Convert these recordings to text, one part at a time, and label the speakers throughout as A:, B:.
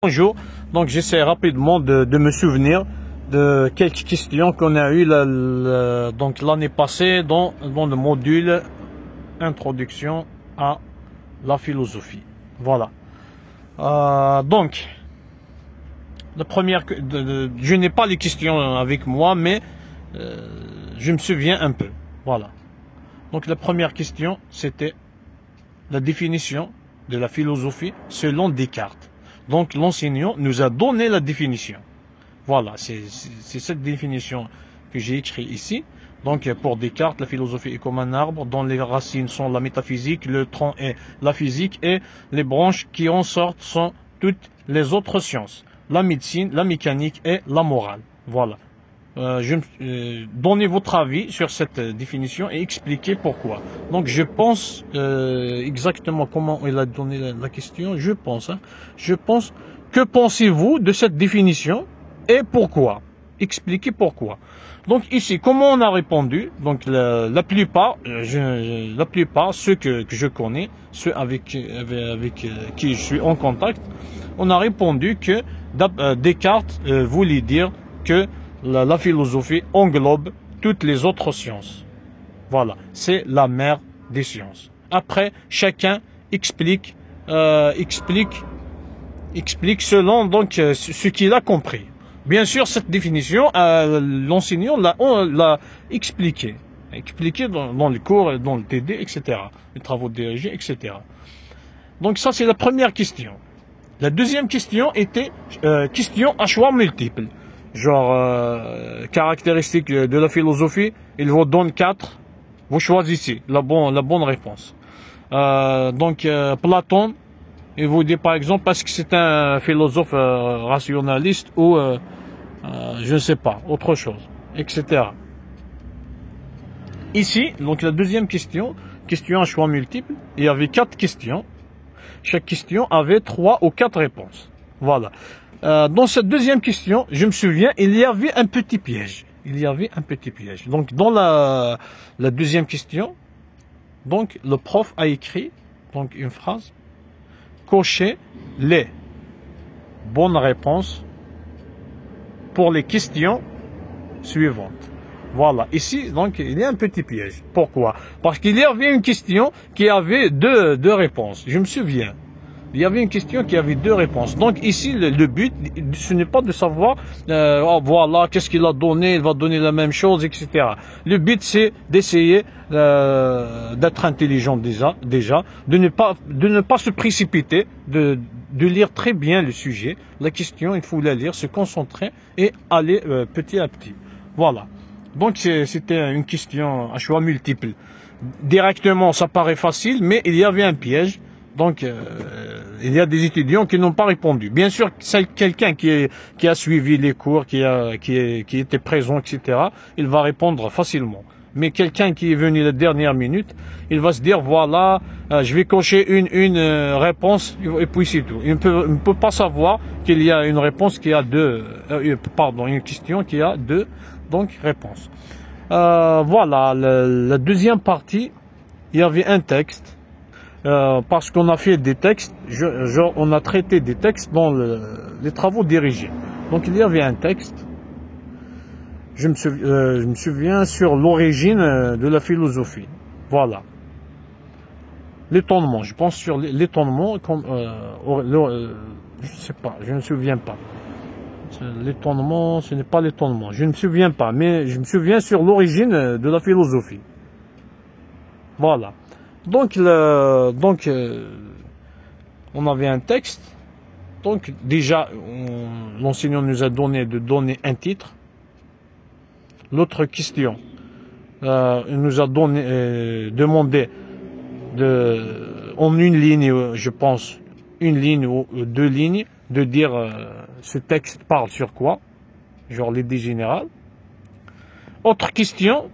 A: Bonjour, donc j'essaie rapidement de me souvenir de quelques questions qu'on a eues donc l'année passée dans le module Introduction à la philosophie. Voilà. Donc, la première, je n'ai pas les questions avec moi, mais je me souviens un peu. Voilà. Donc la première question, c'était la définition de la philosophie selon Descartes. Donc l'enseignant nous a donné la définition. Voilà, c'est cette définition que j'ai écrite ici. Donc pour Descartes, la philosophie est comme un arbre dont les racines sont la métaphysique, le tronc est la physique et les branches qui en sortent sont toutes les autres sciences. La médecine, la mécanique et la morale. Voilà. Donnez votre avis sur cette définition et expliquez pourquoi. Donc je pense exactement comment il a donné la question. Je pense, que pensez-vous de cette définition et pourquoi? Expliquez pourquoi. Donc ici, comment on a répondu? Donc la plupart, ceux que je connais, ceux avec qui je suis en contact, on a répondu que Descartes voulait dire que la philosophie englobe toutes les autres sciences. Voilà, c'est la mère des sciences. Après, chacun explique selon donc ce qu'il a compris. Bien sûr, cette définition, l'enseignant l'a expliqué dans les cours, dans le TD, etc., les travaux dirigés, etc. Donc ça, c'est la première question. La deuxième question était question à choix multiple. Genre, caractéristique de la philosophie, il vous donne 4, vous choisissez la bonne réponse. Donc, Platon, il vous dit par exemple, parce que c'est un philosophe rationaliste ou, je ne sais pas, autre chose, etc. Ici, donc la deuxième question à choix multiple, il y avait 4 questions. Chaque question avait 3 ou 4 réponses. Voilà. Dans cette deuxième question, je me souviens, il y avait un petit piège. Donc, dans la deuxième question, donc, le prof a écrit, donc, une phrase, cochez les bonnes réponses pour les questions suivantes. Voilà. Ici, donc, il y a un petit piège. Pourquoi? Parce qu'il y avait une question qui avait deux réponses. Je me souviens. Il y avait une question qui avait 2 réponses. Donc ici, le but, ce n'est pas de savoir, voilà, qu'est-ce qu'il a donné, il va donner la même chose, etc. Le but, c'est d'essayer d'être intelligent déjà, de ne pas se précipiter, de lire très bien le sujet. La question, il faut la lire, se concentrer et aller petit à petit. Voilà. Donc c'était une question à choix multiple. Directement, ça paraît facile, mais il y avait un piège. Donc, il y a des étudiants qui n'ont pas répondu. Bien sûr, c'est quelqu'un qui a suivi les cours, qui était présent, etc., il va répondre facilement. Mais quelqu'un qui est venu la dernière minute, il va se dire, voilà, je vais cocher une réponse, et puis c'est tout. Il ne peut pas savoir qu'il y a une réponse qui a une question qui a 2, donc, réponses. Voilà, la deuxième partie, il y avait un texte. Parce qu'on a fait des textes, on a traité des textes dans les travaux dirigés. Donc il y avait un texte, je me souviens sur l'origine de la philosophie. Voilà. L'étonnement, je pense sur l'étonnement, je sais pas, je ne me souviens pas. L'étonnement, ce n'est pas l'étonnement, je ne me souviens pas, mais je me souviens sur l'origine de la philosophie. Voilà. Donc, on avait un texte. Donc, déjà, l'enseignant nous a donné un titre. L'autre question, il nous a demandé en une ligne, je pense, une ligne ou 2 lignes, de dire ce texte parle sur quoi, genre l'idée générale. Autre question,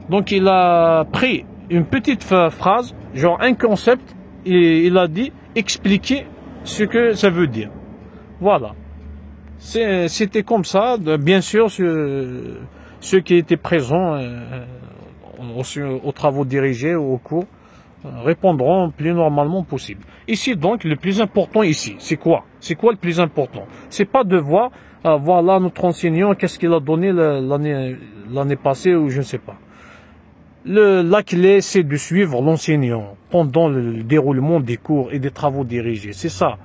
A: donc il a pris une petite phrase, genre un concept, et il a dit expliquer ce que ça veut dire. Voilà. C'était comme ça. Bien sûr, ceux qui étaient présents aux travaux dirigés, au cours, répondront plus normalement possible. Ici donc, le plus important ici, c'est quoi? C'est quoi le plus important? C'est pas de voir, voilà notre enseignant, qu'est-ce qu'il a donné l'année passée ou je ne sais pas. La clé, c'est de suivre l'enseignant pendant le déroulement des cours et des travaux dirigés. C'est ça.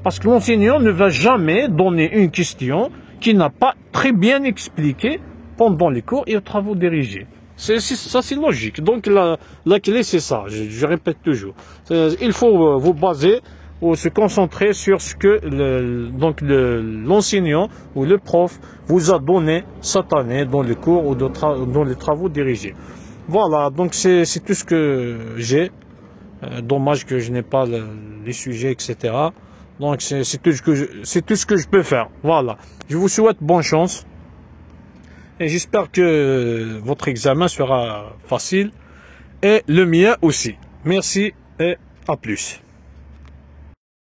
A: Parce que l'enseignant ne va jamais donner une question qu'il n'a pas très bien expliquée pendant les cours et les travaux dirigés. Ça, c'est logique. Donc, la clé, c'est ça. Je répète toujours. Il faut vous baser ou se concentrer sur ce que l'enseignant ou le prof vous a donné cette année dans les cours ou dans les travaux dirigés. Voilà, donc c'est tout ce que j'ai. Dommage que je n'ai pas les sujets, etc. Donc c'est tout ce que je peux faire. Voilà. Je vous souhaite bonne chance. Et j'espère que votre examen sera facile. Et le mien aussi. Merci et à plus.